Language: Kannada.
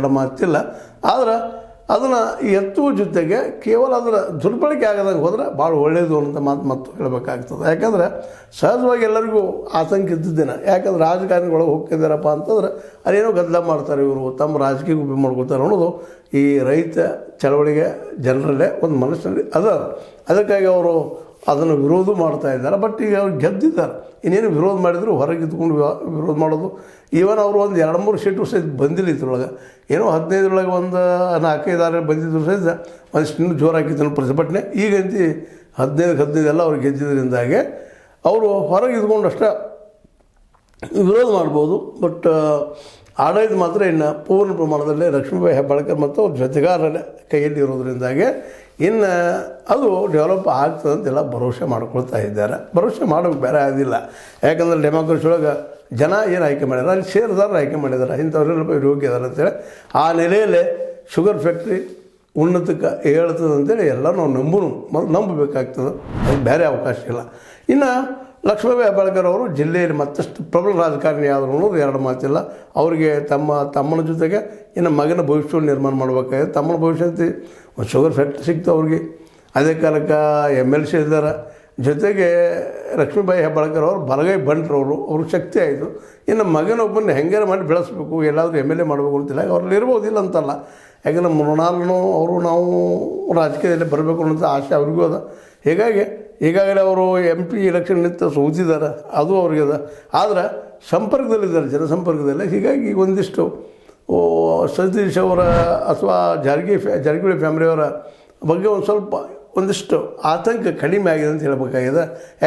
ಎರಡು ಮಾತಿಲ್ಲ. ಆದ್ರೆ ಅದನ್ನು ಎತ್ತುವ ಜೊತೆಗೆ ಕೇವಲ ಅದರ ದುರ್ಬಳಕೆ ಆಗದಂಗೆ ಹೋದರೆ ಭಾಳ ಒಳ್ಳೆಯದು ಅಂತ ಮತ್ತು ಹೇಳಬೇಕಾಗ್ತದೆ. ಯಾಕಂದರೆ ಸಹಜವಾಗಿ ಎಲ್ಲರಿಗೂ ಆತಂಕ ಇದ್ದಿದ್ದೇನೆ. ಯಾಕಂದ್ರೆ ರಾಜಕಾರಣಿಗಳು ಹೋಗ್ತಿದ್ದಾರಪ್ಪ ಅಂತಂದ್ರೆ ಅದೇನೋ ಗದ್ದಲ ಮಾಡ್ತಾರೆ, ಇವರು ತಮ್ಮ ರಾಜಕೀಯ ಉಪಯೋಗ ಮಾಡ್ಕೊತಾರೆ ಅನ್ನೋದು ಈ ರೈತ ಚಳವಳಿಗೆ ಜನರಲ್ಲೇ ಒಂದು ಮನಸ್ಸಿನಲ್ಲಿ ಅದ. ಅದಕ್ಕಾಗಿ ಅವರು ಅದನ್ನು ವಿರೋಧ ಮಾಡ್ತಾ ಇದ್ದಾರೆ. ಬಟ್ ಈಗ ಅವ್ರು ಗೆದ್ದಿದ್ದಾರೆ, ಇನ್ನೇನು ವಿರೋಧ ಮಾಡಿದ್ರು ಹೊರಗೆ ಇದ್ಕೊಂಡು ವಿರೋಧ ಮಾಡೋದು. ಈವನ್ ಅವರು ಒಂದು 2-3 ಸೀಟು ಸಹಿತ ಬಂದಿಲ್ಲ ಇದ್ರೊಳಗೆ. ಏನೋ 15ರೊಳಗೆ ಒಂದು 4-5 ಬಂದಿದ್ರು ಸಹಿತ ಒಂದಿಷ್ಟು ಇನ್ನೂ ಜೋರು ಹಾಕಿದ್ರು ಪ್ರತಿಭಟನೆ. ಈಗಂತೂ 15 ಎಲ್ಲ ಅವ್ರು ಗೆದ್ದಿದ್ದರಿಂದಾಗೆ ಅವರು ಹೊರಗೆ ಇದ್ಕೊಂಡು ಅಷ್ಟೇ ವಿರೋಧ ಮಾಡ್ಬೋದು. ಬಟ್ ಆಡಳಿತ ಮಾತ್ರ ಇನ್ನು ಪೂರ್ಣ ಪ್ರಮಾಣದಲ್ಲಿ ಲಕ್ಷ್ಮೀಬಾಯಿ ಹೆಬ್ಬಾಳ್ಕರ್ ಮತ್ತು ಅವ್ರ ಜೊತೆಗಾರರ ಕೈಯಲ್ಲಿ ಇರೋದ್ರಿಂದಾಗೆ ಇನ್ನು ಅದು ಡೆವಲಪ್ ಆಗ್ತದೆ ಅಂತೆಲ್ಲ ಭರವಸೆ ಮಾಡ್ಕೊಳ್ತಾ ಇದ್ದಾರೆ. ಭರವಸೆ ಮಾಡೋಕ್ಕೆ ಬೇರೆ ಆಗೋದಿಲ್ಲ. ಯಾಕಂದರೆ ಡೆಮಾಕ್ರಸಿ ಒಳಗೆ ಜನ ಏನು ಆಯ್ಕೆ ಮಾಡಿದ್ದಾರೆ, ಅಲ್ಲಿ ಷೇರುದಾರರು ಆಯ್ಕೆ ಮಾಡಿದ್ದಾರೆ, ಇಂಥವ್ರೆಲ್ಲ ಯೋಗ್ಯ ಇದ್ದಾರೆ ಅಂತೇಳಿ. ಆ ನೆಲೆಯಲ್ಲೇ ಶುಗರ್ ಫ್ಯಾಕ್ಟ್ರಿ ಉನ್ನತಕ್ಕೆ ಹೇಳ್ತದೆ ಅಂತೇಳಿ ಎಲ್ಲ ನಾವು ನಂಬಬೇಕಾಗ್ತದೆ. ಅದು ಬೇರೆ ಅವಕಾಶ ಇಲ್ಲ. ಇನ್ನು ಲಕ್ಷ್ಮೀಬಾಯಿ ಹೆಬ್ಬಾಳ್ಕರ್ ಅವರು ಜಿಲ್ಲೆಯಲ್ಲಿ ಮತ್ತಷ್ಟು ಪ್ರಬಲ ರಾಜಕಾರಣಿ ಆದರು ಅನ್ನೋದು ಎರಡು ಮಾತಿಲ್ಲ. ಅವರಿಗೆ ತಮ್ಮನ ಜೊತೆಗೆ ಇನ್ನು ಮಗನ ಭವಿಷ್ಯವನ್ನು ನಿರ್ಮಾಣ ಮಾಡಬೇಕಾಗಿದೆ. ತಮ್ಮನ ಭವಿಷ್ಯ ಅಂತ ಒಂದು ಶುಗರ್ ಫ್ಯಾಕ್ಟ್ರಿ ಸಿಕ್ತು ಅವ್ರಿಗೆ. ಅದೇ ಕಾಲಕ್ಕೆ MLC ಇದ್ದಾರೆ. ಜೊತೆಗೆ ಲಕ್ಷ್ಮೀಬಾಯಿ ಹೆಬ್ಬಾಳ್ಕರ್ ಅವರು ಬಲಗೈ ಬಂಟ್ರವರು, ಅವ್ರಿಗೆ ಶಕ್ತಿ ಆಯಿತು. ಇನ್ನು ಮಗನೊಬ್ಬನ ಹೆಂಗಾರ ಮಾಡಿ ಬೆಳೆಸಬೇಕು, ಎಲ್ಲಾದರೂ MLA ಮಾಡಬೇಕು ಅಂತಿಲ್ಲ. ಅವ್ರಲ್ಲಿ ಇರ್ಬೋದಿಲ್ಲ ಅಂತಲ್ಲ. ಯಾಕಂದರೆ ಮೃಣಾಲ್ನೂ ಅವರು ನಾವು ರಾಜಕೀಯದಲ್ಲಿ ಬರಬೇಕು ಅನ್ನೋಂಥ ಆಸೆ ಅವ್ರಿಗೂ ಅದ. ಹೀಗಾಗಿ ಈಗಾಗಲೇ ಅವರು MP ಎಲೆಕ್ಷನ್ ನಿಂತು ಸೋತಿದ್ದಾರೆ, ಅದು ಅವ್ರಿಗೆ ಅದ. ಆದರೆ ಸಂಪರ್ಕದಲ್ಲಿದ್ದಾರೆ, ಜನಸಂಪರ್ಕದಲ್ಲಿ. ಹೀಗಾಗಿ ಒಂದಿಷ್ಟು ಸತೀಶ್ ಅವರ ಅಥವಾ ಜಾರಕಿಹೊಳಿ ಫ್ಯಾಮಿಲಿಯವರ ಬಗ್ಗೆ ಒಂದಿಷ್ಟು ಆತಂಕ ಕಡಿಮೆ ಆಗಿದೆ ಅಂತ ಹೇಳಬೇಕಾಗಿದೆ. ಯಾಕಂದರೆ